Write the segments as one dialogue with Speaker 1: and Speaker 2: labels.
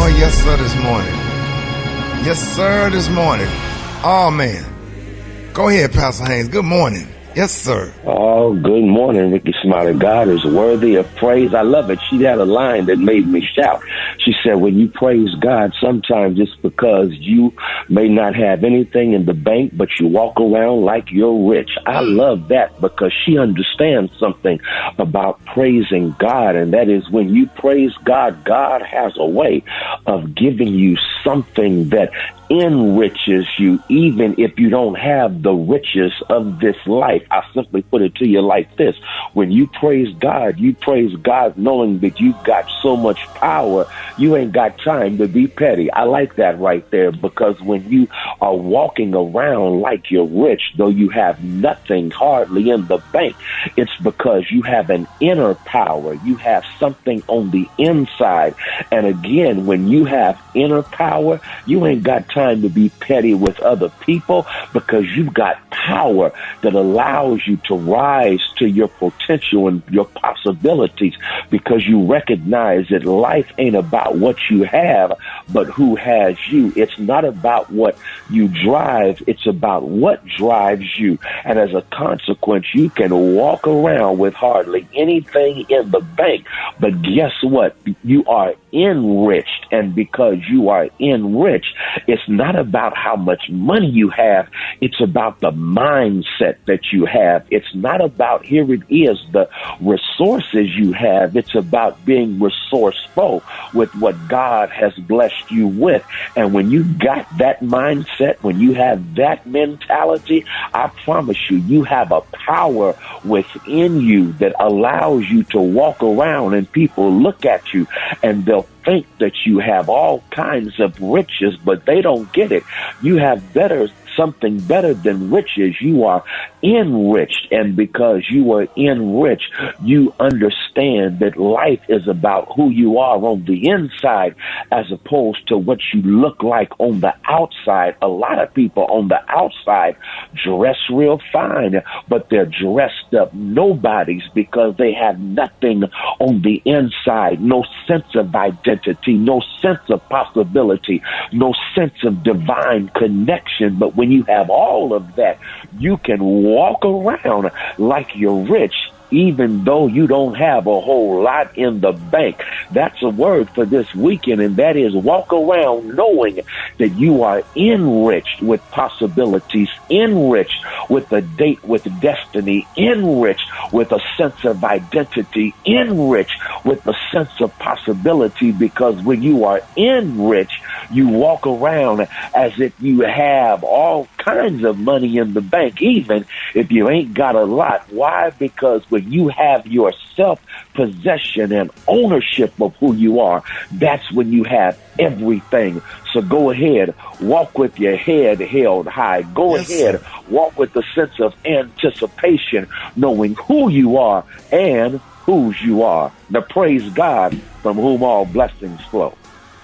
Speaker 1: Oh, yes, sir, this morning. Yes, sir, this morning. Oh, man. Go ahead, Pastor Haynes. Good morning. Yes, sir.
Speaker 2: Oh, good morning, Rickey, Smiley. God is worthy of praise. I love it. She had a line that made me shout. She said, when you praise God, sometimes it's because you may not have anything in the bank, but you walk around like you're rich. I love that because she understands something about praising God, and that is when you praise God, God has a way of giving you something that enriches you, even if you don't have the riches of this life. I simply put it to you like this. When you praise God knowing that you've got so much power, you ain't got time to be petty. I like that right there, because when you are walking around like you're rich, though you have nothing hardly in the bank, it's because you have an inner power. You have something on the inside. And again, when you have inner power, you ain't got time to be petty with other people, because you've got power that allows you to rise to your potential and your possibilities, because you recognize that life ain't about what you have, but who has you. It's not about what you drive, it's about what drives you. And as a consequence, you can walk around with hardly anything in the bank, but guess what? You are enriched. And because you are enriched, it's not about how much money you have, it's about the mindset that you have. It's not about, here it is, the resources you have. It's about being resourceful with what God has blessed you with. And when you got that mindset, when you have that mentality, I promise you, you have a power within you that allows you to walk around and people look at you and they'll think that you have all kinds of riches, but they don't get it. You have something better than riches. You are enriched, and because you are enriched, you understand that life is about who you are on the inside as opposed to what you look like on the outside. A lot of people on the outside dress real fine, but they're dressed up nobodies because they have nothing on the inside, no sense of identity, no sense of possibility, no sense of divine connection. But when you have all of that, you can walk around like you're rich, even though you don't have a whole lot in the bank. That's a word for this weekend, and that is walk around knowing that you are enriched with possibilities, enriched with a date with destiny, enriched with a sense of identity, enriched with a sense of possibility, because when you are enriched, you walk around as if you have all kinds of money in the bank, even if you ain't got a lot. Why? Because when you have your self-possession and ownership of who you are, that's when you have everything. So go ahead, walk with your head held high. Go ahead, walk with a sense of anticipation, knowing who you are and whose you are. Now praise God, from whom all blessings flow.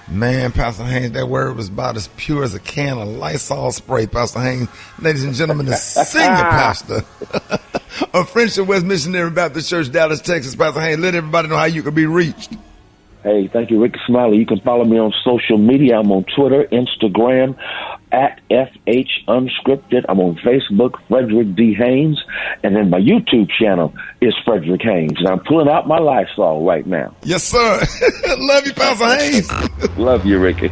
Speaker 1: Man, Pastor Haynes, that word was about as pure as a can of Lysol spray, Pastor Haynes. Ladies and gentlemen, the senior pastor of Friendship West Missionary Baptist Church, Dallas, Texas. Pastor Haynes, let everybody know how you can be reached.
Speaker 2: Hey, thank you, Rickey Smiley. You can follow me on social media. I'm on Twitter, Instagram, at FH Unscripted. I'm on Facebook, Frederick D. Haynes. And then my YouTube channel is Frederick Haynes. And I'm pulling out my Lysol right now.
Speaker 1: Yes, sir. Love you, Pastor Haynes.
Speaker 2: Love you, Rickey.